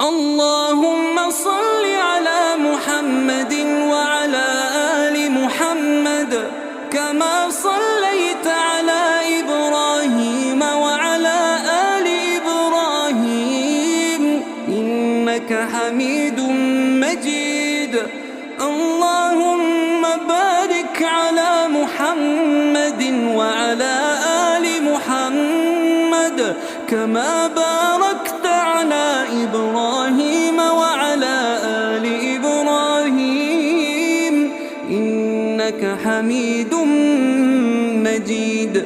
اللهم صل على محمد وعلى آل محمد كما صليت على إبراهيم وعلى آل إبراهيم إنك حميد مجيد. اللهم بارك على محمد وعلى آل محمد كما باركت على إبراهيم وعلى آل إبراهيم إنك حميد مجيد.